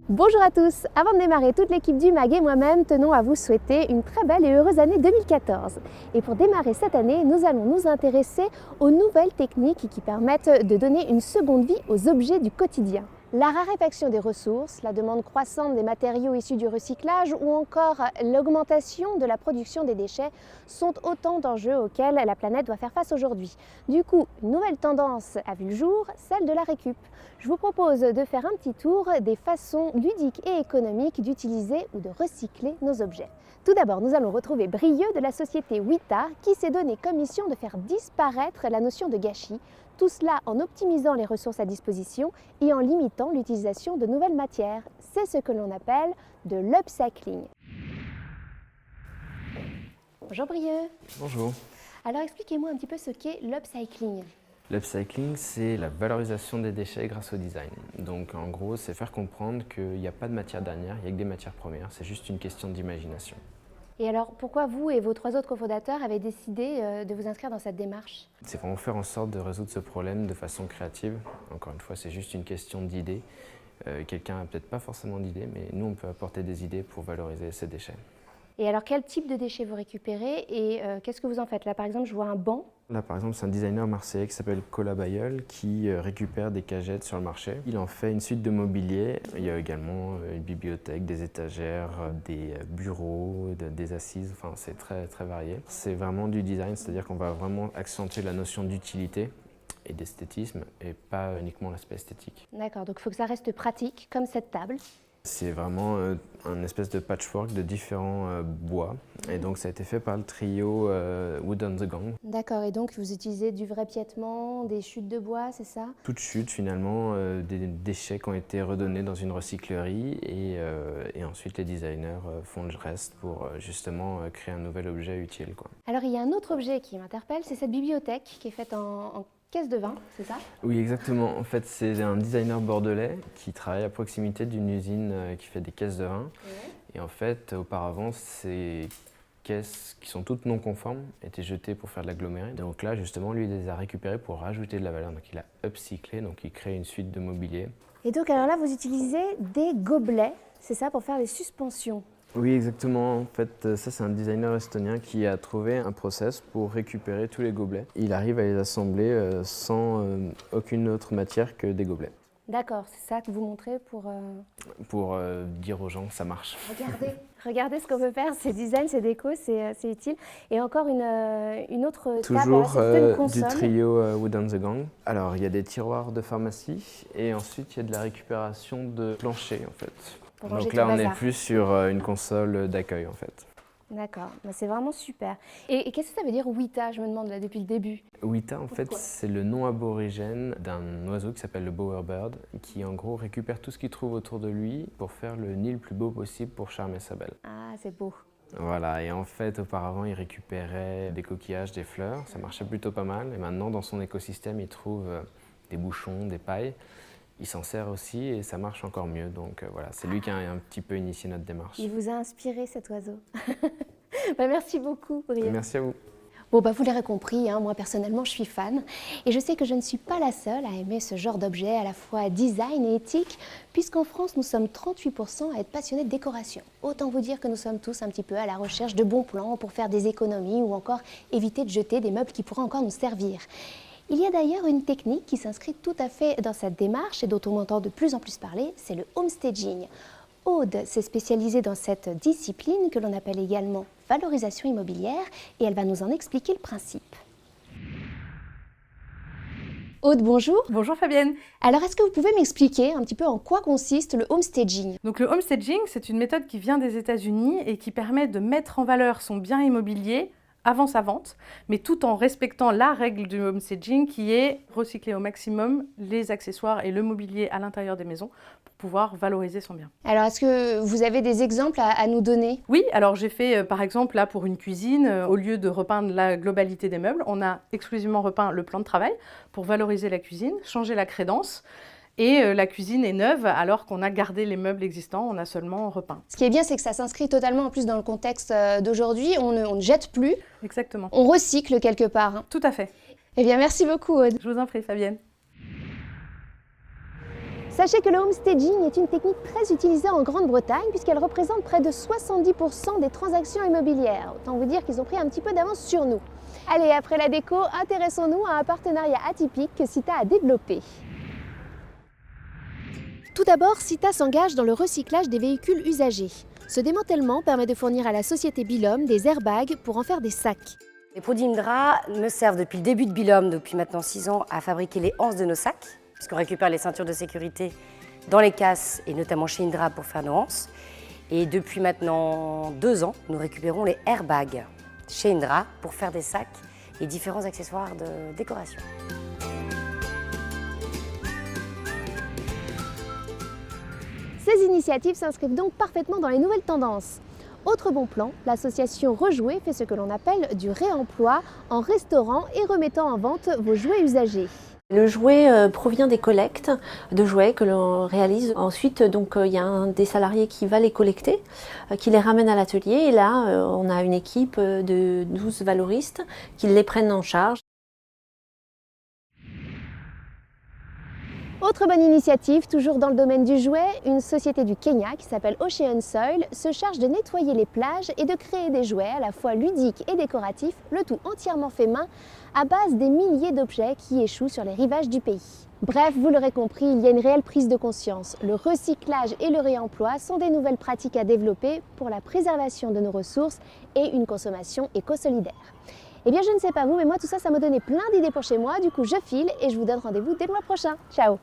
Bonjour à tous! Avant de démarrer, toute l'équipe du MAG et moi-même tenons à vous souhaiter une très belle et heureuse année 2014. Et pour démarrer cette année, nous allons nous intéresser aux nouvelles techniques qui permettent de donner une seconde vie aux objets du quotidien. La raréfaction des ressources, la demande croissante des matériaux issus du recyclage ou encore l'augmentation de la production des déchets sont autant d'enjeux auxquels la planète doit faire face aujourd'hui. Du coup, une nouvelle tendance a vu le jour, celle de la récup. Je vous propose de faire un petit tour des façons ludiques et économiques d'utiliser ou de recycler nos objets. Tout d'abord, nous allons retrouver Brieux de la société Wita qui s'est donné comme mission de faire disparaître la notion de gâchis. Tout cela en optimisant les ressources à disposition et en limitant l'utilisation de nouvelles matières. C'est ce que l'on appelle de l'upcycling. Bonjour Brieux. Bonjour. Alors expliquez-moi un petit peu ce qu'est l'upcycling. L'upcycling, c'est la valorisation des déchets grâce au design. Donc en gros, c'est faire comprendre qu'il n'y a pas de matière dernière, il n'y a que des matières premières. C'est juste une question d'imagination. Et alors, pourquoi vous et vos 3 autres cofondateurs avez décidé de vous inscrire dans cette démarche? C'est vraiment faire en sorte de résoudre ce problème de façon créative. Encore une fois, c'est juste une question d'idées. Quelqu'un n'a peut-être pas forcément d'idées, mais nous, on peut apporter des idées pour valoriser ces déchets. Et alors, quel type de déchets vous récupérez et qu'est-ce que vous en faites? Là, par exemple, je vois un banc. Là, par exemple, c'est un designer marseillais qui s'appelle Cola Bayeul qui récupère des cagettes sur le marché. Il en fait une suite de mobilier. Il y a également une bibliothèque, des étagères, des bureaux, des assises. Enfin, c'est très, très varié. C'est vraiment du design, c'est-à-dire qu'on va vraiment accentuer la notion d'utilité et d'esthétisme et pas uniquement l'aspect esthétique. D'accord, donc il faut que ça reste pratique, comme cette table. C'est vraiment un espèce de patchwork de différents bois. Et donc ça a été fait par le trio Wood on the Gang. D'accord, et donc vous utilisez du vrai piétement, des chutes de bois, c'est ça? Toute chute finalement, des déchets qui ont été redonnés dans une recyclerie et ensuite les designers font le reste pour justement créer un nouvel objet utile, quoi. Alors il y a un autre objet qui m'interpelle, c'est cette bibliothèque qui est faite en caisse de vin, c'est ça? Oui, exactement. En fait, c'est un designer bordelais qui travaille à proximité d'une usine qui fait des caisses de vin. Ouais. Et en fait, auparavant, ces caisses qui sont toutes non conformes étaient jetées pour faire de l'aggloméré. Donc là, justement, lui, il les a récupérées pour rajouter de la valeur. Donc il a upcyclé, donc il crée une suite de mobilier. Et donc alors là, vous utilisez des gobelets, c'est ça, pour faire des suspensions? Oui, exactement. En fait, ça, c'est un designer estonien qui a trouvé un process pour récupérer tous les gobelets. Il arrive à les assembler sans aucune autre matière que des gobelets. D'accord, c'est ça que vous montrez pour... Pour dire aux gens que ça marche. Regardez ce qu'on peut faire, c'est design, c'est déco, c'est utile. Et encore une autre toujours table, du trio Wood on the Gang. Alors, il y a des tiroirs de pharmacie et ensuite, il y a de la récupération de planchers, en fait. Donc là, on est plus sur une console d'accueil, en fait. D'accord, c'est vraiment super. Et qu'est-ce que ça veut dire Wita, je me demande là depuis le début? Wita, en fait, c'est le nom aborigène d'un oiseau qui s'appelle le bowerbird, qui en gros récupère tout ce qu'il trouve autour de lui pour faire le nid le plus beau possible pour charmer sa belle. Ah, c'est beau. Voilà, et en fait, auparavant, il récupérait des coquillages, des fleurs, ça marchait plutôt pas mal. Et maintenant, dans son écosystème, il trouve des bouchons, des pailles. Il s'en sert aussi et ça marche encore mieux. Donc voilà, c'est lui qui a un petit peu initié notre démarche. Il vous a inspiré cet oiseau. Merci beaucoup, Brieux. Merci à vous. Bon, vous l'aurez compris, moi personnellement je suis fan et je sais que je ne suis pas la seule à aimer ce genre d'objet à la fois design et éthique, puisqu'en France nous sommes 38% à être passionnés de décoration. Autant vous dire que nous sommes tous un petit peu à la recherche de bons plans pour faire des économies ou encore éviter de jeter des meubles qui pourraient encore nous servir. Il y a d'ailleurs une technique qui s'inscrit tout à fait dans cette démarche et dont on entend de plus en plus parler, c'est le homestaging. Aude s'est spécialisée dans cette discipline que l'on appelle également valorisation immobilière et elle va nous en expliquer le principe. Aude, bonjour. Bonjour Fabienne. Alors, est-ce que vous pouvez m'expliquer un petit peu en quoi consiste le homestaging? Donc le homestaging, c'est une méthode qui vient des États-Unis et qui permet de mettre en valeur son bien immobilier avant sa vente, mais tout en respectant la règle du homestaging qui est recycler au maximum les accessoires et le mobilier à l'intérieur des maisons pour pouvoir valoriser son bien. Alors, est-ce que vous avez des exemples à nous donner? Oui, alors j'ai fait par exemple là pour une cuisine, au lieu de repeindre la globalité des meubles, on a exclusivement repeint le plan de travail pour valoriser la cuisine, changer la crédence. Et la cuisine est neuve alors qu'on a gardé les meubles existants, on a seulement repeint. Ce qui est bien, c'est que ça s'inscrit totalement en plus dans le contexte d'aujourd'hui. On ne jette plus. Exactement. On recycle quelque part. Tout à fait. Eh bien, merci beaucoup, Aude. Je vous en prie, Fabienne. Sachez que le homestaging est une technique très utilisée en Grande-Bretagne puisqu'elle représente près de 70% des transactions immobilières. Autant vous dire qu'ils ont pris un petit peu d'avance sur nous. Allez, après la déco, intéressons-nous à un partenariat atypique que Sita a développé. Tout d'abord, Sita s'engage dans le recyclage des véhicules usagés. Ce démantèlement permet de fournir à la société Bilom des airbags pour en faire des sacs. Les produits Indra me servent depuis le début de Bilom, depuis maintenant 6 ans, à fabriquer les anses de nos sacs, puisqu'on récupère les ceintures de sécurité dans les casses et notamment chez Indra pour faire nos anses. Et depuis maintenant 2 ans, nous récupérons les airbags chez Indra pour faire des sacs et différents accessoires de décoration. Ces initiatives s'inscrivent donc parfaitement dans les nouvelles tendances. Autre bon plan, l'association Rejouer fait ce que l'on appelle du réemploi en restaurant et remettant en vente vos jouets usagés. Le jouet provient des collectes de jouets que l'on réalise. Ensuite, il y a un des salariés qui va les collecter, qui les ramène à l'atelier. Et là, on a une équipe de 12 valoristes qui les prennent en charge. Autre bonne initiative, toujours dans le domaine du jouet, une société du Kenya qui s'appelle Ocean Soil se charge de nettoyer les plages et de créer des jouets à la fois ludiques et décoratifs, le tout entièrement fait main, à base des milliers d'objets qui échouent sur les rivages du pays. Bref, vous l'aurez compris, il y a une réelle prise de conscience. Le recyclage et le réemploi sont des nouvelles pratiques à développer pour la préservation de nos ressources et une consommation éco-solidaire. Eh bien, je ne sais pas vous, mais moi tout ça, ça m'a donné plein d'idées pour chez moi. Du coup, je file et je vous donne rendez-vous dès le mois prochain. Ciao!